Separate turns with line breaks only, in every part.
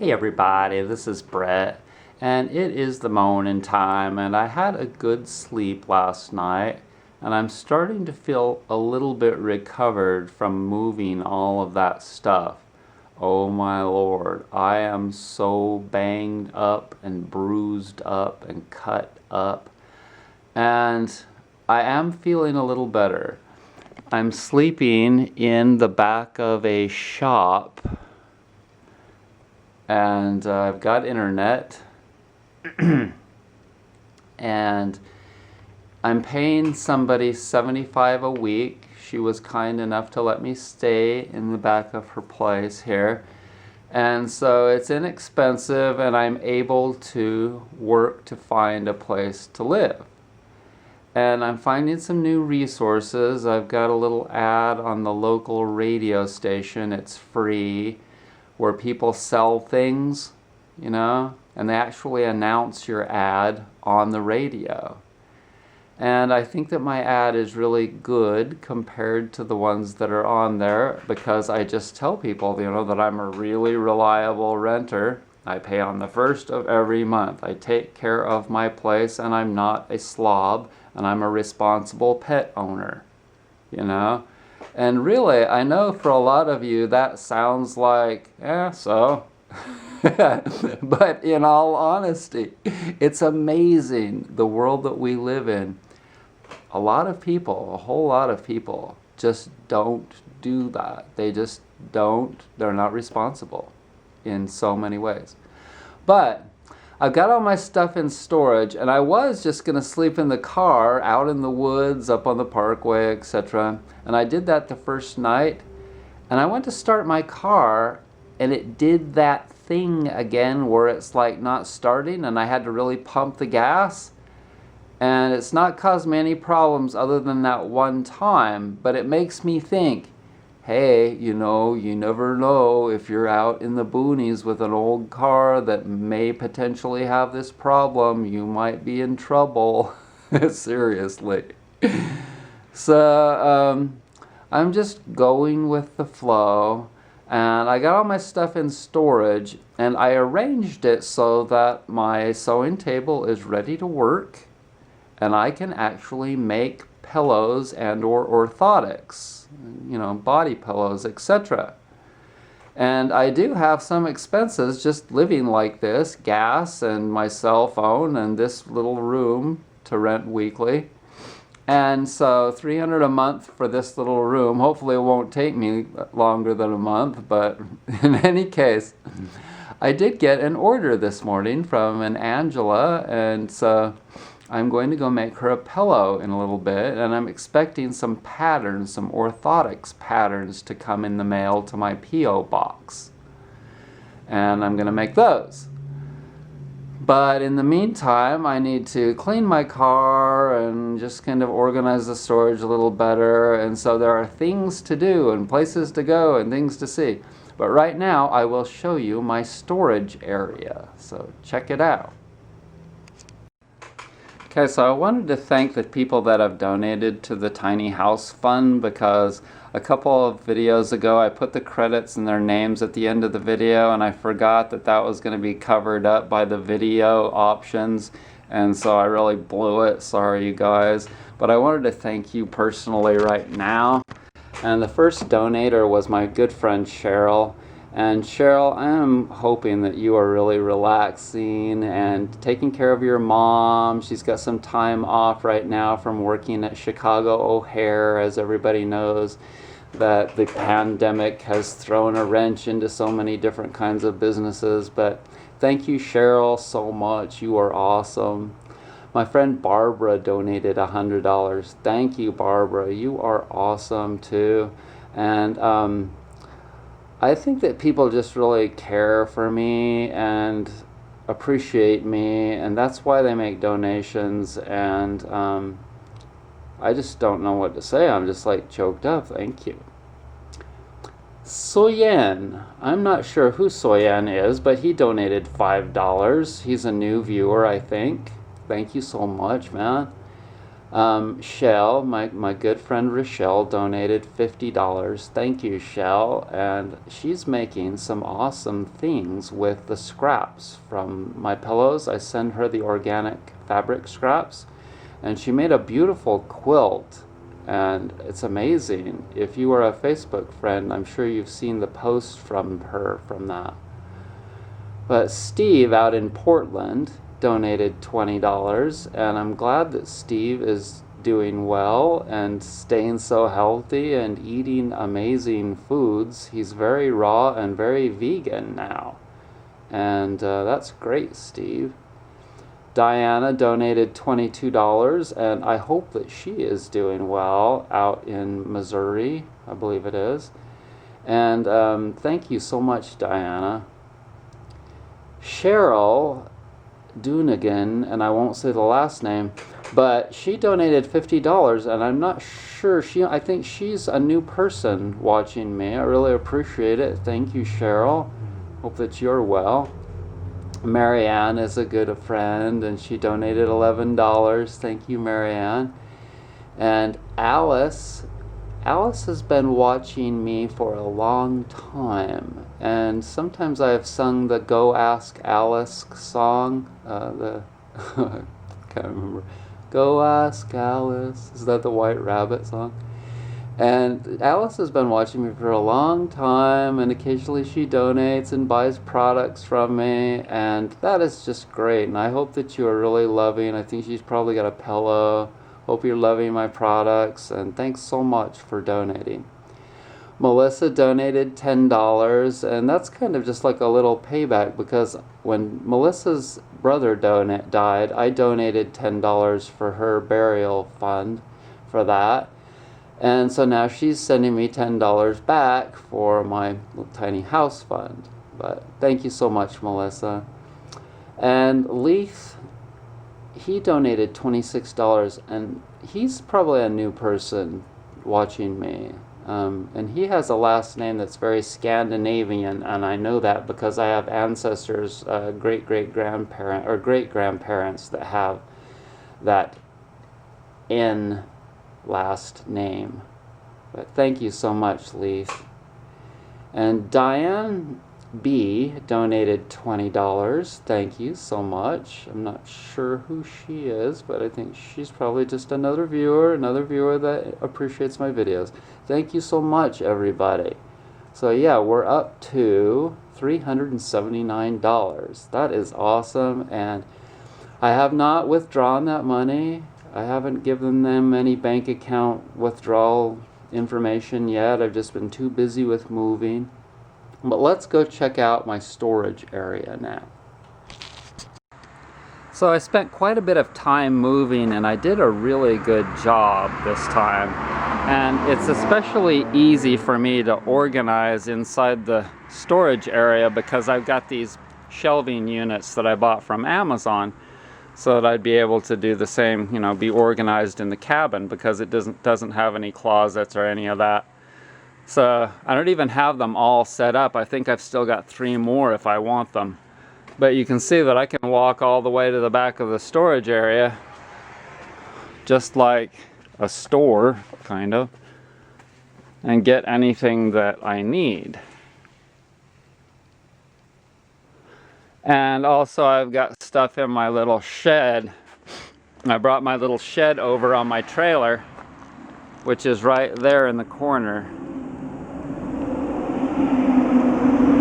Hey everybody, this is Brett, and it is the morning time, and I had a good sleep last night, and I'm starting to feel a little bit recovered from moving all of that stuff. Oh my Lord, I am so banged up and bruised up and cut up, and I am feeling a little better. I'm sleeping in the back of a shop, and I've got internet, and I'm paying somebody $75 a week. She was kind enough to let me stay in the back of her place here, and so it's inexpensive, and I'm able to work to find a place to live. And I'm finding some new resources. I've got a little ad on the local radio station. It's free, where people sell things, and they actually announce your ad on the radio. And I think that my ad is really good compared to the ones that are on there, because I just tell people, that I'm a really reliable renter. I pay on the first of every month. I take care of my place, and I'm not a slob, and I'm a responsible pet owner, And really, I know for a lot of you that sounds like, so. But in all honesty, it's amazing the world that we live in. A whole lot of people just don't do that. They just don't, they're not responsible in so many ways. But I've got all my stuff in storage, and I was just going to sleep in the car, out in the woods, up on the parkway, etc. And I did that the first night, and I went to start my car, and it did that thing again where it's like not starting, and I had to really pump the gas. And it's not caused me any problems other than that one time, but it makes me think, hey, you never know if you're out in the boonies with an old car that may potentially have this problem. You might be in trouble. Seriously. So I'm just going with the flow, and I got all my stuff in storage, and I arranged it so that my sewing table is ready to work, and I can actually make pillows and or orthotics, body pillows, etc. And I do have some expenses just living like this, gas and my cell phone and this little room to rent weekly. And so $300 a month for this little room. Hopefully it won't take me longer than a month, but in any case, I did get an order this morning from an Angela, and so I'm going to go make her a pillow in a little bit, and I'm expecting some patterns, some orthotics patterns to come in the mail to my P.O. box. And I'm going to make those. But in the meantime, I need to clean my car and just kind of organize the storage a little better. And so there are things to do and places to go and things to see. But right now, I will show you my storage area. So check it out. Okay, so I wanted to thank the people that have donated to the Tiny House Fund, because a couple of videos ago I put the credits and their names at the end of the video, and I forgot that that was going to be covered up by the video options, and so I really blew it. Sorry, you guys. But I wanted to thank you personally right now. And the first donator was my good friend Cheryl. And Cheryl, I am hoping that you are really relaxing and taking care of your mom. She's got some time off right now from working at Chicago O'Hare, as everybody knows that the pandemic has thrown a wrench into so many different kinds of businesses. But thank you, Cheryl, so much. You are awesome. My friend Barbara donated $100. Thank you, Barbara. You are awesome too. And I think that people just really care for me and appreciate me, and that's why they make donations, and I just don't know what to say. I'm just like choked up. Thank you. Soyen. I'm not sure who Soyen is, but he donated $5. He's a new viewer, I think. Thank you so much, man. Shell, my good friend Rochelle, donated $50. Thank you, Shell. And she's making some awesome things with the scraps from my pillows. I send her the organic fabric scraps, and she made a beautiful quilt. And it's amazing. If you are a Facebook friend, I'm sure you've seen the post from her from that. But Steve out in Portland donated $20, and I'm glad that Steve is doing well and staying so healthy and eating amazing foods. He's very raw and very vegan now, and that's great, Steve. Diana donated $22, and I hope that she is doing well out in Missouri, I believe it is. And thank you so much, Diana. Cheryl Doonigan, and I won't say the last name, but she donated $50, and I'm not sure, I think she's a new person watching me. I really appreciate it. Thank you, Cheryl. Hope that you're well. Marianne is a good friend, and she donated $11. Thank you, Marianne. And Alice has been watching me for a long time, and sometimes I have sung the Go Ask Alice song, I can't remember. Go Ask Alice, is that the White Rabbit song? And Alice has been watching me for a long time, and occasionally she donates and buys products from me, and that is just great, and I hope that you are really loving. I think she's probably got a pillow. Hope you're loving my products, and thanks so much for donating. Melissa donated $10, and that's kind of just like a little payback, because when Melissa's brother died, I donated $10 for her burial fund for that. And so now she's sending me $10 back for my tiny house fund. But thank you so much, Melissa. And Leith, he donated $26, and he's probably a new person watching me. And he has a last name that's very Scandinavian, and I know that because I have ancestors, great-great-grandparent or great-grandparents that have that N last name. But thank you so much, Leith. And Diane B donated $20. Thank you so much. I'm not sure who she is, but I think she's probably just another viewer that appreciates my videos. Thank you so much, everybody. So yeah, we're up to $379. That is awesome, and I have not withdrawn that money. I haven't given them any bank account withdrawal information yet. I've just been too busy with moving. But let's go check out my storage area now. So I spent quite a bit of time moving, and I did a really good job this time. And it's especially easy for me to organize inside the storage area because I've got these shelving units that I bought from Amazon, so that I'd be able to do the same, be organized in the cabin, because it doesn't have any closets or any of that. So I don't even have them all set up. I think I've still got 3 more if I want them. But you can see that I can walk all the way to the back of the storage area, just like a store, kind of, and get anything that I need. And also I've got stuff in my little shed. I brought my little shed over on my trailer, which is right there in the corner.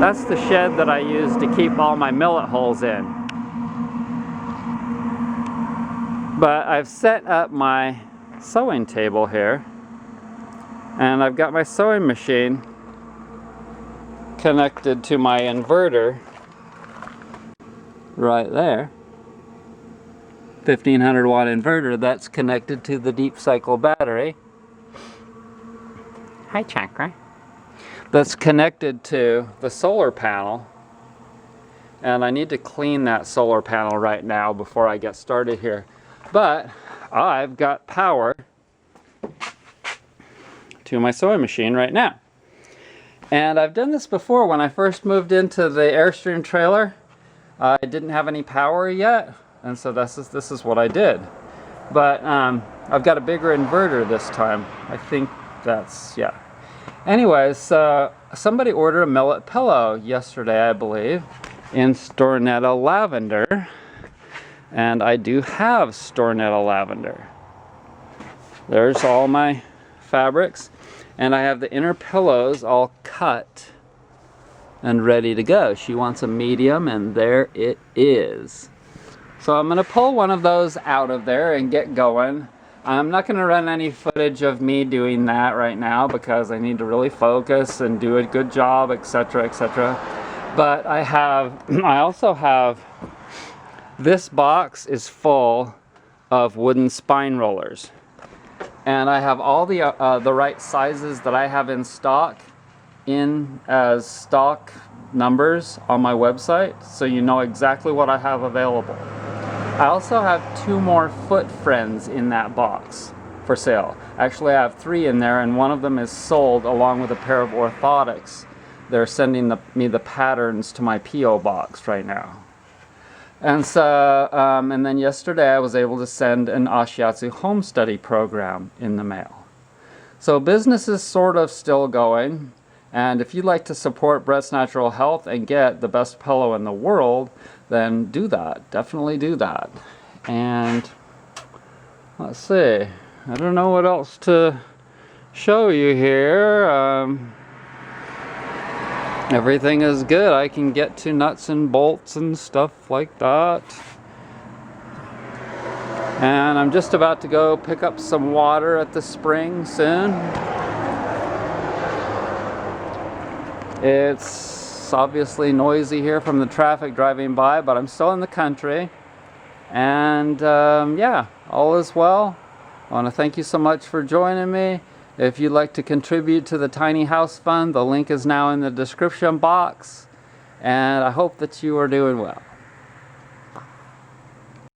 That's the shed that I use to keep all my millet holes in. But I've set up my sewing table here, and I've got my sewing machine connected to my inverter right there. 1500 watt inverter that's connected to the Deep Cycle battery. Hi, Chakra. That's connected to the solar panel, and I need to clean that solar panel right now before I get started here. But I've got power to my sewing machine right now. And I've done this before. When I first moved into the Airstream trailer, I didn't have any power yet, and so this is what I did. But I've got a bigger inverter this time. I think that's, yeah. Anyways, somebody ordered a Millet pillow yesterday, I believe, in Stornetta Lavender. And I do have Stornetta Lavender. There's all my fabrics. And I have the inner pillows all cut and ready to go. She wants a medium, and there it is. So I'm gonna pull one of those out of there and get going. I'm not gonna run any footage of me doing that right now because I need to really focus and do a good job, etc., etc. But I also have, this box is full of wooden spine rollers. And I have all the right sizes that I have in stock as stock numbers on my website, so you know exactly what I have available. I also have 2 more Foot Friends in that box for sale. Actually, I have 3 in there, and one of them is sold along with a pair of orthotics. They're sending me the patterns to my P.O. box right now. And so, and then yesterday I was able to send an Ashiatsu home study program in the mail. So business is sort of still going. And if you'd like to support Brett's Natural Health and get the best pillow in the world, then do that. Definitely do that. And let's see. I don't know what else to show you here. Everything is good. I can get to nuts and bolts and stuff like that. And I'm just about to go pick up some water at the spring soon. It's obviously noisy here from the traffic driving by, but I'm still in the country. And yeah, all is well. I want to thank you so much for joining me. If you'd like to contribute to the Tiny House Fund, the link is now in the description box. And I hope that you are doing well.